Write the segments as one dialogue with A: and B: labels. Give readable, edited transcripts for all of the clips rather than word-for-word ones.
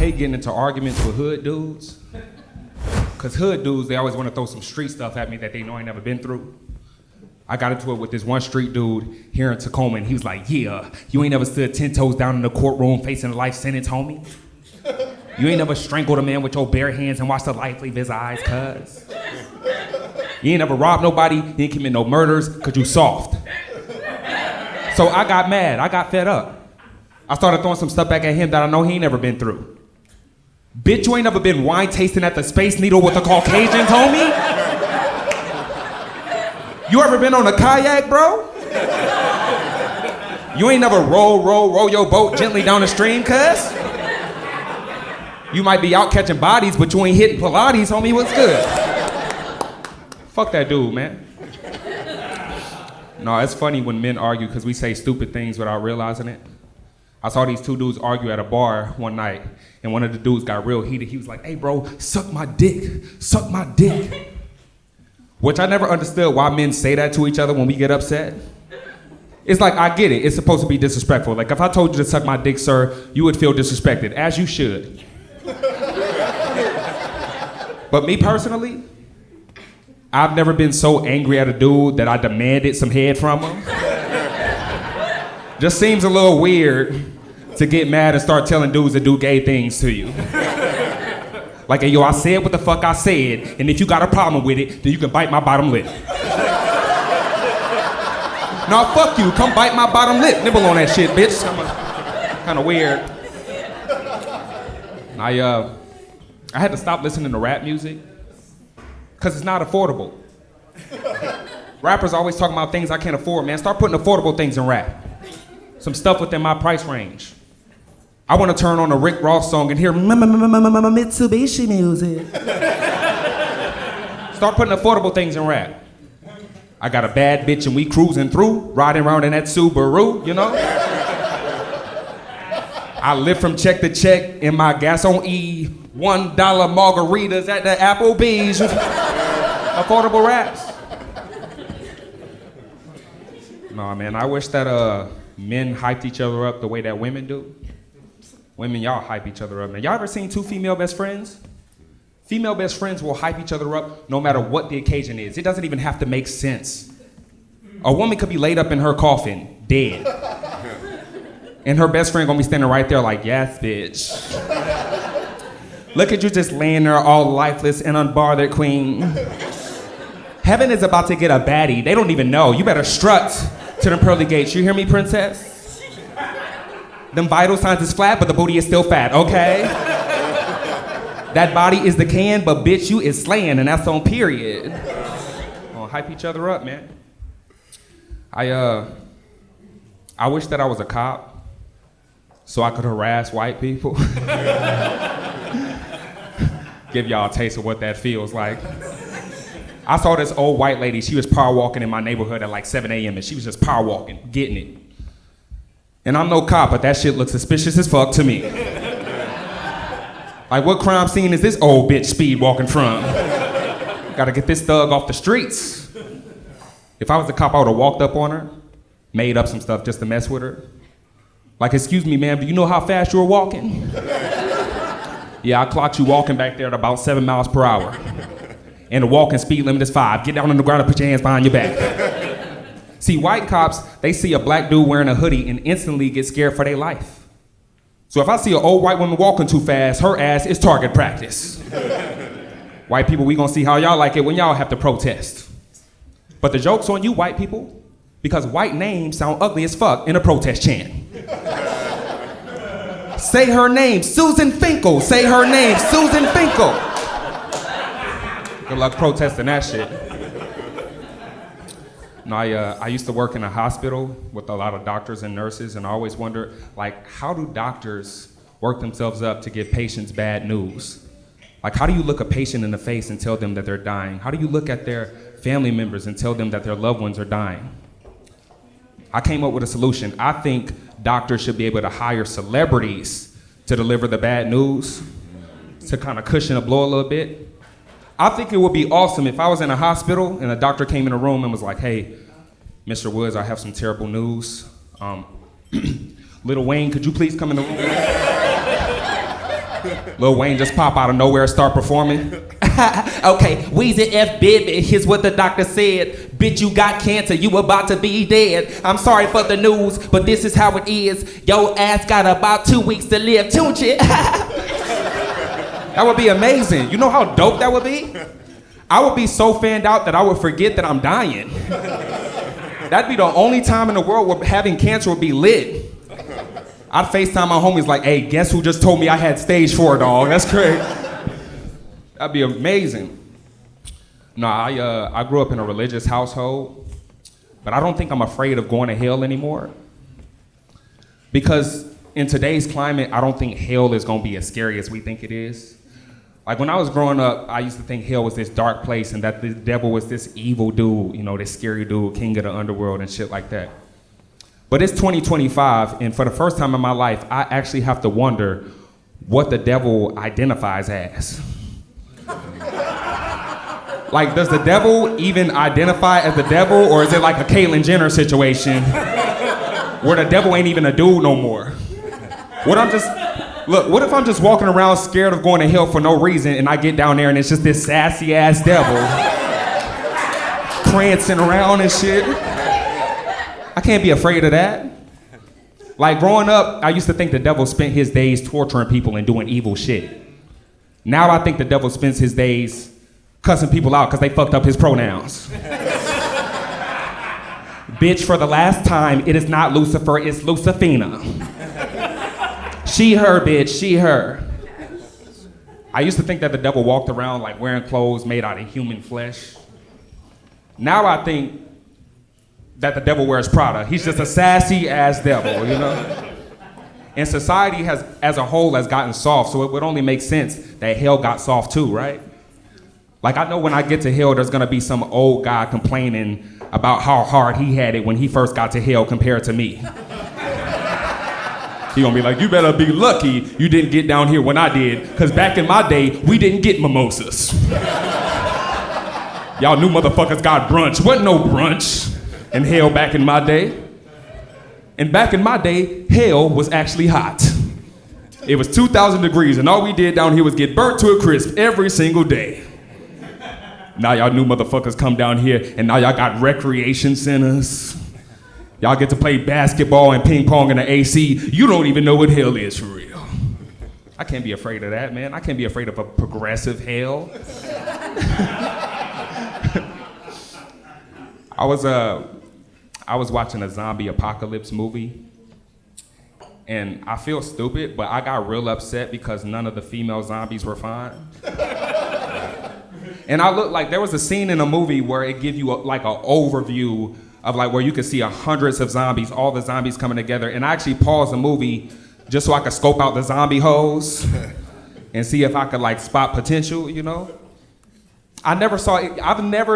A: hate getting into arguments with hood dudes. Cause hood dudes, they always want to throw some street stuff at me that they know I ain't never been through. I got into it with this one street dude here in Tacoma, and he was like, yeah, you ain't never stood 10 toes down in the courtroom facing a life sentence, homie. You ain't never strangled a man with your bare hands and watched the life leave his eyes, cuz. You ain't never robbed nobody, you ain't commit no murders, cause you soft. So I got mad, I got fed up. I started throwing some stuff back at him that I know he ain't never been through. Bitch, you ain't never been wine tasting at the Space Needle with the Caucasians, homie? You ever been on a kayak, bro? You ain't never roll your boat gently down the stream, cuz? You might be out catching bodies, but you ain't hitting Pilates, homie, what's good? Fuck that dude, man. No, it's funny when men argue because we say stupid things without realizing it. I saw these two dudes argue at a bar one night, and one of the dudes got real heated. He was like, hey bro, suck my dick, suck my dick. Which I never understood why men say that to each other when we get upset. It's like, I get it, it's supposed to be disrespectful. Like if I told you to suck my dick, sir, you would feel disrespected, as you should. But me personally, I've never been so angry at a dude that I demanded some head from him. Just seems a little weird to get mad and start telling dudes to do gay things to you. Like, hey, yo, I said what the fuck I said, and if you got a problem with it, then you can bite my bottom lip. No, fuck you, come bite my bottom lip. Nibble on that shit, bitch. Kinda weird. I had to stop listening to rap music, because it's not affordable. Rappers always talking about things I can't afford, man. Start putting affordable things in rap. Some stuff within my price range. I want to turn on a Rick Ross song and hear Mitsubishi music. Start putting affordable things in rap. I got a bad bitch and we cruising through, riding around in that Subaru, you know? I live from check to check in my gas on E, $1 margaritas at the Applebee's. Affordable raps. No, man, I wish that men hyped each other up the way that women do. Women, y'all hype each other up, man. Y'all ever seen two female best friends? Female best friends will hype each other up no matter what the occasion is. It doesn't even have to make sense. A woman could be laid up in her coffin, dead. And her best friend gonna be standing right there like, yes, bitch. Look at you just laying there all lifeless and unbothered, queen. Heaven is about to get a baddie. They don't even know. You better strut to them pearly gates. You hear me, princess? Them vital signs is flat, but the booty is still fat, okay? That body is decaying, but bitch, you is slaying, and that's on period. Oh, hype each other up, man. I wish that I was a cop so I could harass white people. Give y'all a taste of what that feels like. I saw this old white lady, she was power walking in my neighborhood at like 7 a.m. and she was just power walking, getting it. And I'm no cop, but that shit looks suspicious as fuck to me. Like, what crime scene is this old bitch speed walking from? Gotta get this thug off the streets. If I was the cop, I would've walked up on her, made up some stuff just to mess with her. Like, excuse me, ma'am, do you know how fast you were walking? Yeah, I clocked you walking back there at about 7 miles per hour. And the walking speed limit is 5. Get down on the ground and put your hands behind your back. See, white cops, they see a black dude wearing a hoodie and instantly get scared for their life. So if I see an old white woman walking too fast, her ass is target practice. White people, we gonna see how y'all like it when y'all have to protest. But the joke's on you, white people, because white names sound ugly as fuck in a protest chant. Say her name, Susan Finkel. Say her name, Susan Finkel. Good luck protesting that shit. No, I used to work in a hospital with a lot of doctors and nurses, and I always wondered, like, how do doctors work themselves up to give patients bad news? Like, how do you look a patient in the face and tell them that they're dying? How do you look at their family members and tell them that their loved ones are dying? I came up with a solution. I think doctors should be able to hire celebrities to deliver the bad news, to kind of cushion the blow a little bit. I think it would be awesome if I was in a hospital and a doctor came in a room and was like, hey, Mr. Woods, I have some terrible news. Lil Wayne, could you please come in the room? Lil Wayne just pop out of nowhere and start performing.
B: Okay, Weezy F. Baby, here's what the doctor said. Bitch, you got cancer, you about to be dead. I'm sorry for the news, but this is how it is. Yo ass got about 2 weeks to live, don't you?
A: That would be amazing. You know how dope that would be? I would be so fanned out that I would forget that I'm dying. That'd be the only time in the world where having cancer would be lit. I'd FaceTime my homies like, hey, guess who just told me I had stage 4, dog? That's crazy. That'd be amazing. No, I grew up in a religious household, but I don't think I'm afraid of going to hell anymore. Because in today's climate, I don't think hell is gonna be as scary as we think it is. Like when I was growing up, I used to think hell was this dark place and that the devil was this evil dude, you know, this scary dude, king of the underworld and shit like that. But it's 2025, and for the first time in my life, I actually have to wonder what the devil identifies as. Like, does the devil even identify as the devil, or is it like a Caitlyn Jenner situation where the devil ain't even a dude no more? What if I'm just walking around scared of going to hell for no reason, and I get down there and it's just this sassy ass devil prancing around and shit? I can't be afraid of that. Like growing up, I used to think the devil spent his days torturing people and doing evil shit. Now I think the devil spends his days cussing people out because they fucked up his pronouns. Bitch, for the last time, it is not Lucifer, it's Lucifina. She, her, bitch, she, her. I used to think that the devil walked around like wearing clothes made out of human flesh. Now I think that the devil wears Prada. He's just a sassy ass devil, you know? And society has, as a whole, has gotten soft, so it would only make sense that hell got soft too, right? Like I know when I get to hell, there's gonna be some old guy complaining about how hard he had it when he first got to hell compared to me. He gonna be like, you better be lucky you didn't get down here when I did, cause back in my day, we didn't get mimosas. Y'all new motherfuckers got brunch. Wasn't no brunch in hell back in my day. And back in my day, hell was actually hot. It was 2,000 degrees, and all we did down here was get burnt to a crisp every single day. Now y'all new motherfuckers come down here, and now y'all got recreation centers. Y'all get to play basketball and ping pong in the AC. You don't even know what hell is for real. I can't be afraid of that, man. I can't be afraid of a progressive hell. I was watching a zombie apocalypse movie, and I feel stupid, but I got real upset because none of the female zombies were fine. And I looked like there was a scene in a movie where it give you like an overview of like where you could see hundreds of zombies, all the zombies coming together. And I actually paused the movie just so I could scope out the zombie hoes and see if I could like spot potential, you know? I've never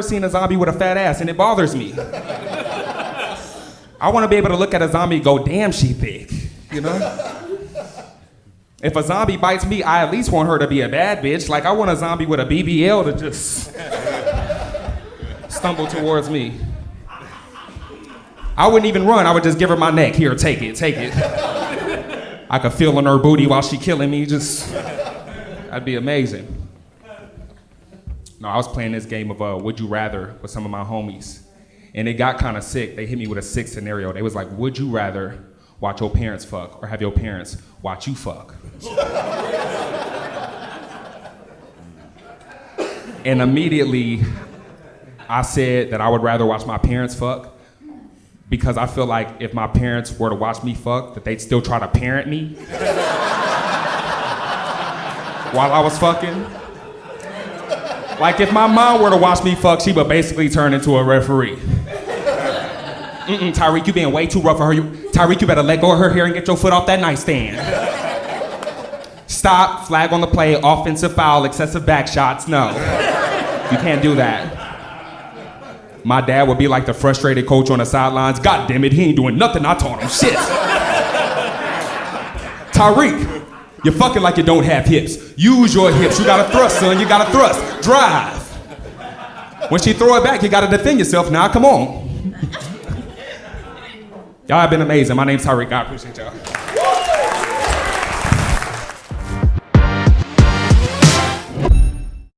A: seen a zombie with a fat ass, and it bothers me. I want to be able to look at a zombie and go, damn, she thick, you know? If a zombie bites me, I at least want her to be a bad bitch. Like, I want a zombie with a BBL to just stumble towards me. I wouldn't even run. I would just give her my neck. Here, take it, take it. I could feel on her booty while she killing me. That'd be amazing. No, I was playing this game of Would You Rather with some of my homies. And it got kind of sick. They hit me with a sick scenario. They was like, would you rather watch your parents fuck or have your parents watch you fuck? And immediately, I said that I would rather watch my parents fuck because I feel like if my parents were to watch me fuck, that they'd still try to parent me while I was fucking. Like if my mom were to watch me fuck, she would basically turn into a referee. Tyrik, you being way too rough for her. Tyrik, you better let go of her hair and get your foot off that nightstand. Stop, flag on the play, offensive foul, excessive back shots. No, you can't do that. My dad would be like the frustrated coach on the sidelines. God damn it, he ain't doing nothing I taught him. Shit. Tyrik, you're fucking like you don't have hips. Use your hips. You gotta thrust, son. You gotta thrust. Drive. When she throw it back, you gotta defend yourself. Now, come on. Y'all have been amazing. My name's Tyrik. I appreciate y'all.